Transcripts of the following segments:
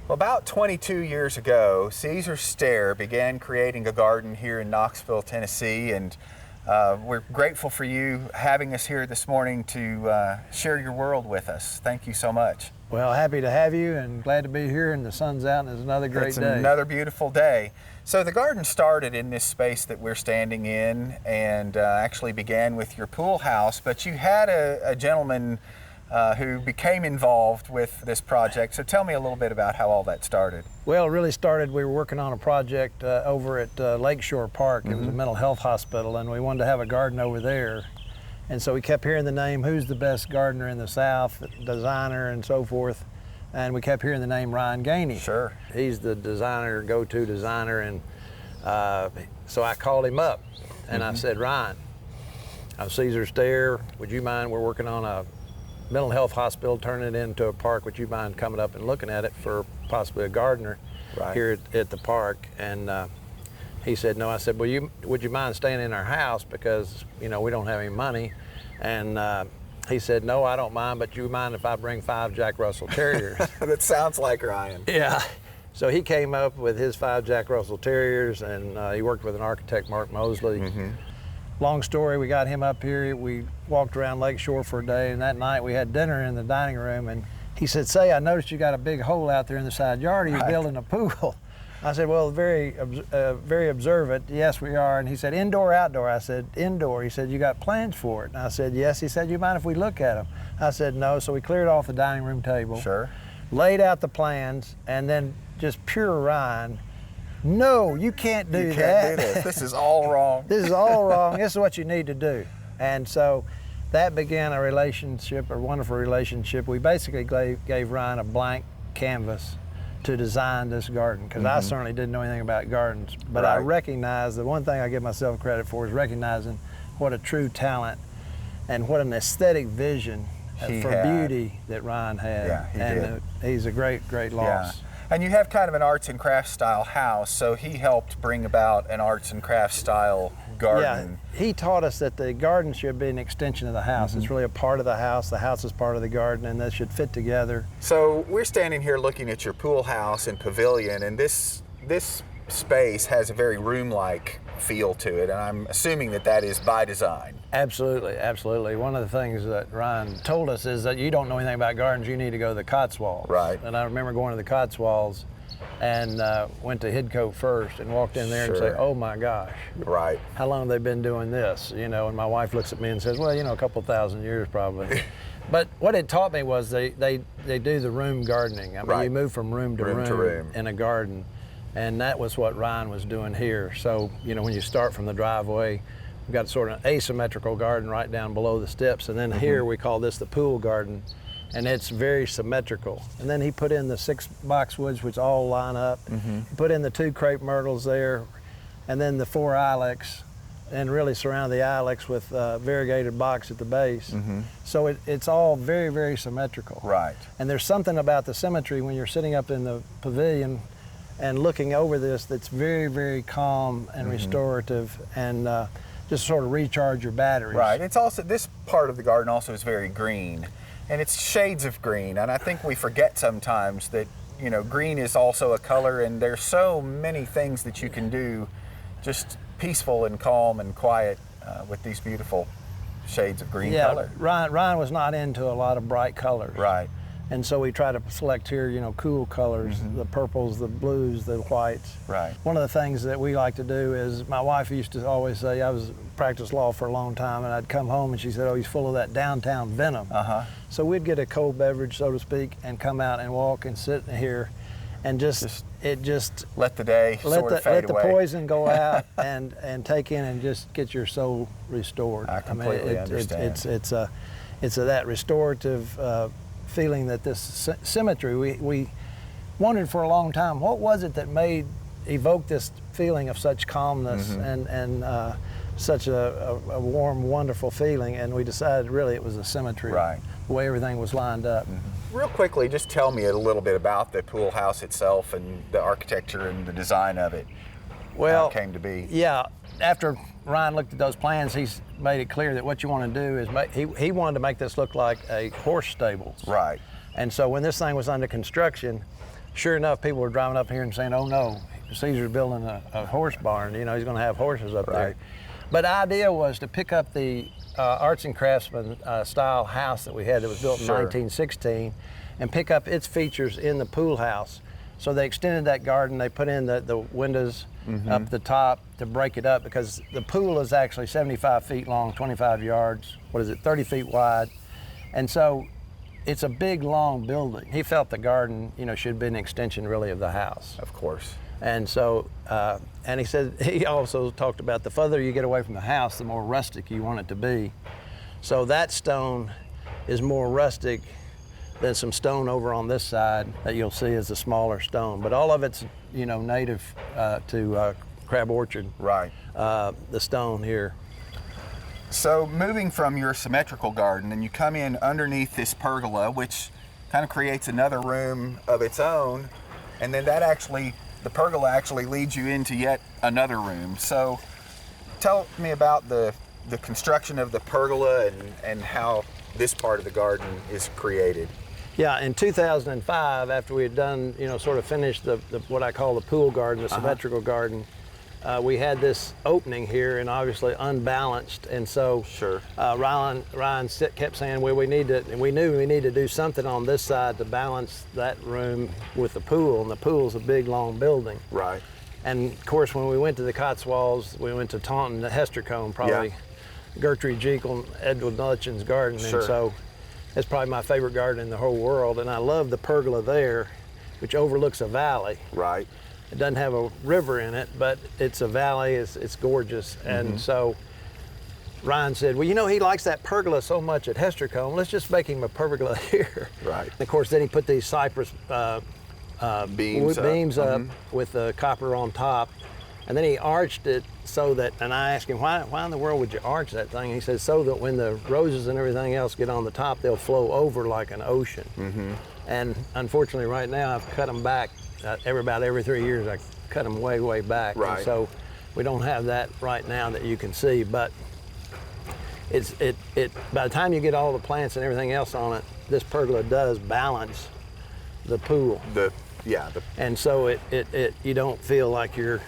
Well, about 22 years ago, Caesar Stair began creating a garden here in Knoxville, Tennessee, and we're grateful for you having us here this morning to share your world with us. Thank you so much. Well, happy to have you and glad to be here, and the sun's out and it's another great day. It's another beautiful day. So the garden started in this space that we're standing in and actually began with your pool house, but you had a gentleman who became involved with this project. So tell me a little bit about how all that started. Well, it really started, we were working on a project over at Lakeshore Park. It was a mental health hospital, and we wanted to have a garden over there. And so we kept hearing the name, who's the best gardener in the South, designer and so forth. And we kept hearing the name Ryan Gainey. Sure. He's the designer, go-to designer. And so I called him up and I said, Ryan, I'm Caesar Stair. Would you mind, we're working on a mental health hospital, turning it into a park. Would you mind coming up and looking at it for possibly a gardener here at the park? And he said no. I said, well, would you mind staying in our house because, you know, we don't have any money? And he said, no, I don't mind, but you mind if I bring 5 Jack Russell Terriers? That sounds like Ryan. Yeah. So he came up with his 5 Jack Russell Terriers, and he worked with an architect, Mark Mosley. Long story, we got him up here. We walked around Lakeshore for a day, and that night we had dinner in the dining room, and he said, say, I noticed you got a big hole out there in the side yard. Are you building a pool? I said, well, very observant. Yes, we are. And he said, indoor, outdoor? I said, indoor. He said, you got plans for it? And I said, yes. He said, you mind if we look at them? I said, no. So we cleared off the dining room table. Sure. Laid out the plans, and then just pure Ryan, no, you can't do that. You can't do this. This is all wrong. This is all wrong. This is what you need to do. And so that began a relationship, a wonderful relationship. We basically gave Ryan a blank canvas to design this garden, because I certainly didn't know anything about gardens, but I recognize the one thing I give myself credit for is recognizing what a true talent and what an aesthetic vision for beauty that Ryan had. Yeah, he did. He's a great, great loss. Yeah. And you have kind of an arts and crafts style house, so he helped bring about an arts and crafts style garden. Yeah, he taught us that the garden should be an extension of the house. It's really a part of the house is part of the garden, and they should fit together. So we're standing here looking at your pool house and pavilion, and this space has a very room-like feel to it, and I'm assuming that that is by design. Absolutely, absolutely. One of the things that Ryan told us is that you don't know anything about gardens, you need to go to the Cotswolds. Right. And I remember going to the Cotswolds and went to Hidcote first and walked in there and say, oh my gosh. Right. How long have they been doing this? You know, and my wife looks at me and says, well, you know, a couple thousand years probably. But what it taught me was they do the room gardening. I mean, you move from room to room in a garden. And that was what Ryan was doing here. So, you know, when you start from the driveway, we've got sort of an asymmetrical garden right down below the steps. And then here we call this the pool garden. And it's very symmetrical. And then he put in the 6 boxwoods, which all line up. He put in the 2 crepe myrtles there, and then the 4 ilex, and really surround the ilex with variegated box at the base. So it's all very, very symmetrical. Right. And there's something about the symmetry when you're sitting up in the pavilion and looking over this that's very, very calm and restorative, and just sort of recharge your batteries. Right. It's also, this part of the garden also is very green, and it's shades of green, and I think we forget sometimes that, you know, green is also a color, and there's so many things that you can do just peaceful and calm and quiet with these beautiful shades of green color. Ryan was not into a lot of bright colors. Right. And so we try to select here, you know, cool colors, the purples, the blues, the whites. Right. One of the things that we like to do is, my wife used to always say, I was practiced law for a long time, and I'd come home and she said, oh, he's full of that downtown venom. So we'd get a cold beverage, so to speak, and come out and walk and sit here and just let the day sort of fade let the away. Poison go out and take in and just get your soul restored. I completely understand. It's that restorative feeling, that this symmetry, we wondered for a long time, what was it that evoked this feeling of such calmness and such a warm, wonderful feeling, and we decided really it was the symmetry, the way everything was lined up. Real quickly, just tell me a little bit about the pool house itself and the architecture and the design of it, how it came to be. Yeah, after Ryan looked at those plans, he's made it clear that what you want to do is he wanted to make this look like a horse stables. Right. And so when this thing was under construction, sure enough, people were driving up here and saying, oh no, Caesar's building a horse barn, you know, he's gonna have horses up there. But the idea was to pick up the arts and craftsman style house that we had that was built in 1916 and pick up its features in the pool house. So they extended that garden, they put in the windows up the top to break it up, because the pool is actually 75 feet long, 25 yards, 30 feet wide. And so it's a big, long building. He felt the garden, you know, should be an extension really of the house. Of course. And so, and he said, he also talked about the further you get away from the house, the more rustic you want it to be. So that stone is more rustic than some stone over on this side that you'll see is a smaller stone. But all of it's, you know, native to Crab Orchard. Right. The stone here. So moving from your symmetrical garden, and you come in underneath this pergola, which kind of creates another room of its own, and then the pergola actually leads you into yet another room. So tell me about the construction of the pergola and how this part of the garden is created. Yeah, in 2005, after we had done, you know, sort of finished the what I call the pool garden, the symmetrical garden, we had this opening here and obviously unbalanced. And so Ryan kept saying, well, we knew we needed to do something on this side to balance that room with the pool. And the pool's a big, long building. Right. And of course, when we went to the Cotswolds, we went to Taunton, the Hestercombe, probably Gertrude Jekyll and Edward Nutchin's garden. And so it's probably my favorite garden in the whole world. And I love the pergola there, which overlooks a valley. Right. It doesn't have a river in it, but it's a valley, it's gorgeous. And so Ryan said, well, you know, he likes that pergola so much at Hestercombe, let's just make him a pergola here. Right. And of course, then he put these cypress beams up with the copper on top. And then he arched it so that, and I asked him, why in the world would you arch that thing? He says, so that when the roses and everything else get on the top, they'll flow over like an ocean. And unfortunately, right now, I've cut them back. About every 3 years, I cut them way, way back. Right. And so we don't have that right now that you can see, but by the time you get all the plants and everything else on it, this pergola does balance the pool. And so you don't feel like you're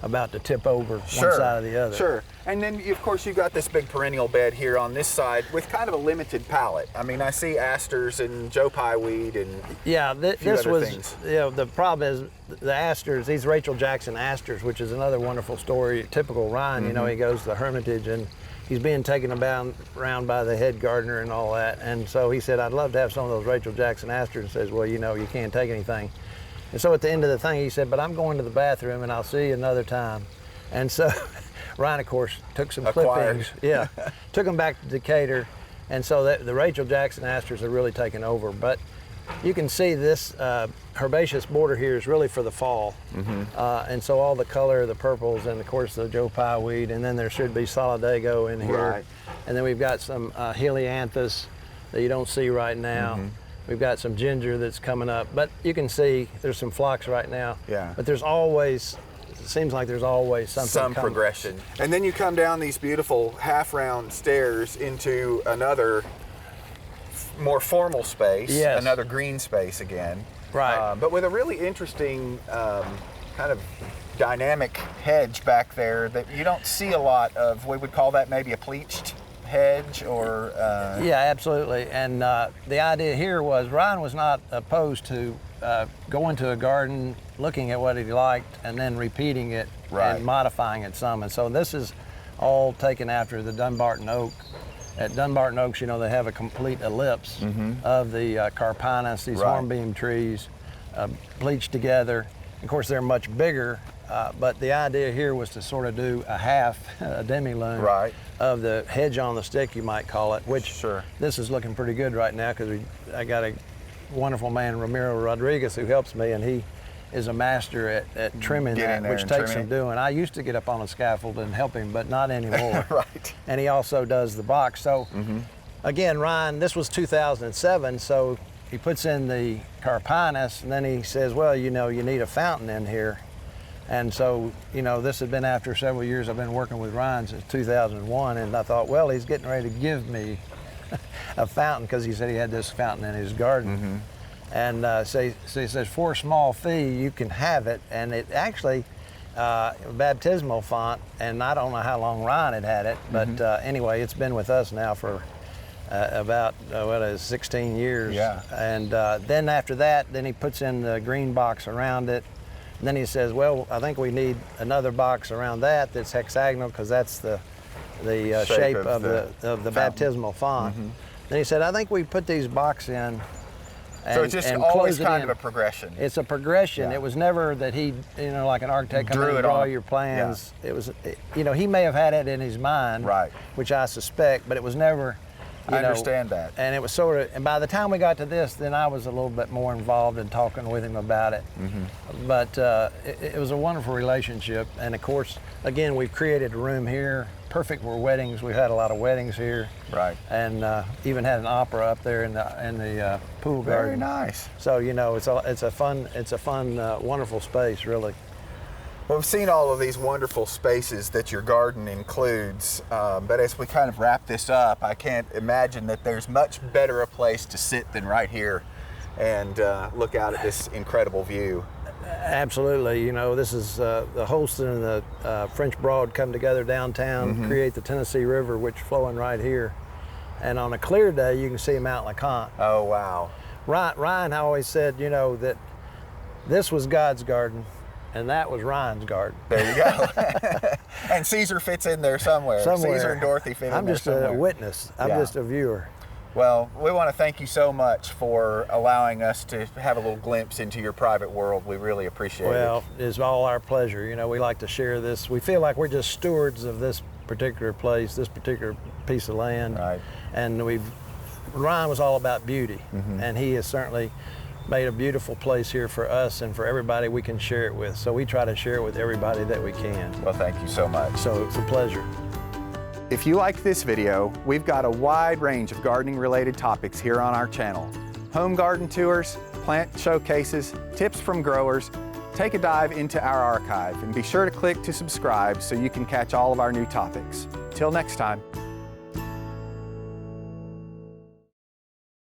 about to tip over one side or the other. Sure. And then, of course, you've got this big perennial bed here on this side with kind of a limited palette. I mean, I see asters and Joe Pye weed and this was things. You know, the problem is the asters, these Rachel Jackson asters, which is another wonderful story, typical Ryan. You know, he goes to the Hermitage and he's being taken around by the head gardener and all that. And so he said, I'd love to have some of those Rachel Jackson asters. And says, well, you know, you can't take anything. And so at the end of the thing, he said, but I'm going to the bathroom and I'll see you another time. And so Ryan, of course, took some clippings. Took them back to Decatur. And so the Rachel Jackson asters are really taken over. But you can see this herbaceous border here is really for the fall. And so all the color, the purples, and of course the Joe Pye weed, and then there should be solidago in here. Right. And then we've got some helianthus that you don't see right now. We've got some ginger that's coming up, but you can see there's some phlox right now. But there's always, it seems like there's always some progression. And then you come down these beautiful half-round stairs into another more formal space, another green space again. Right. But with a really interesting kind of dynamic hedge back there that you don't see a lot of. We would call that maybe a pleached hedge or absolutely. And the idea here was Ryan was not opposed to going to a garden, looking at what he liked, and then repeating it and modifying it some. And so this is all taken after the Dunbarton oak. At Dunbarton Oaks, you know, they have a complete ellipse of the Carpinus, these hornbeam trees, bleached together. Of course, they're much bigger, but the idea here was to sort of do a demi-lune of the hedge on the stick, you might call it, which this is looking pretty good right now because I got a wonderful man, Ramiro Rodriguez, who helps me, and he is a master at trimming that, which takes some doing. I used to get up on a scaffold and help him, but not anymore. And he also does the box. So again, Ryan, this was 2007, so he puts in the Carpinus, and then he says, well, you know, you need a fountain in here. And so, you know, this had been after several years I've been working with Ryan since 2001, and I thought, well, he's getting ready to give me a fountain because he said he had this fountain in his garden. And so he says, for a small fee, you can have it. And it actually, baptismal font, and I don't know how long Ryan had it, but anyway, it's been with us now for about 16 years. Yeah. And then after that, then he puts in the green box around it. And then he says, well, I think we need another box around that that's hexagonal, because that's the shape of the baptismal font. Then he said, I think we put these boxes in. And, so it's just always kind of a progression. It's a progression. Yeah. It was never that he, like an architect come in and draw your plans. Yeah. It was, he may have had it in his mind, right, which I suspect, but it was never, I understand that. And it was sort of, and by the time we got to this, then I was a little bit more involved in talking with him about it. But it was a wonderful relationship. And of course, again, we've created a room here, perfect for weddings. We've had a lot of weddings here. Right. And even had an opera up there in the pool garden. Very nice. So, it's a fun, wonderful space, really. Well, we've seen all of these wonderful spaces that your garden includes, but as we kind of wrap this up, I can't imagine that there's much better a place to sit than right here and look out at this incredible view. Absolutely. This is the Holston and the French Broad come together downtown, create the Tennessee River, which is flowing right here. And on a clear day, you can see Mount LeConte. Oh, wow. Ryan always said, that this was God's garden, and that was Ryan's garden. There you go. And Caesar fits in there somewhere. Caesar and Dorothy fit in there I'm just a witness. I'm just a viewer. Well, we want to thank you so much for allowing us to have a little glimpse into your private world. We really appreciate it. Well, it's all our pleasure. We like to share this. We feel like we're just stewards of this particular place, this particular piece of land. Right. And Ryan was all about beauty, and he has certainly made a beautiful place here for us and for everybody we can share it with. So we try to share it with everybody that we can. Well, thank you so much. So it's a pleasure. If you liked this video, we've got a wide range of gardening related topics here on our channel. Home garden tours, plant showcases, tips from growers. Take a dive into our archive and be sure to click to subscribe so you can catch all of our new topics. Till next time.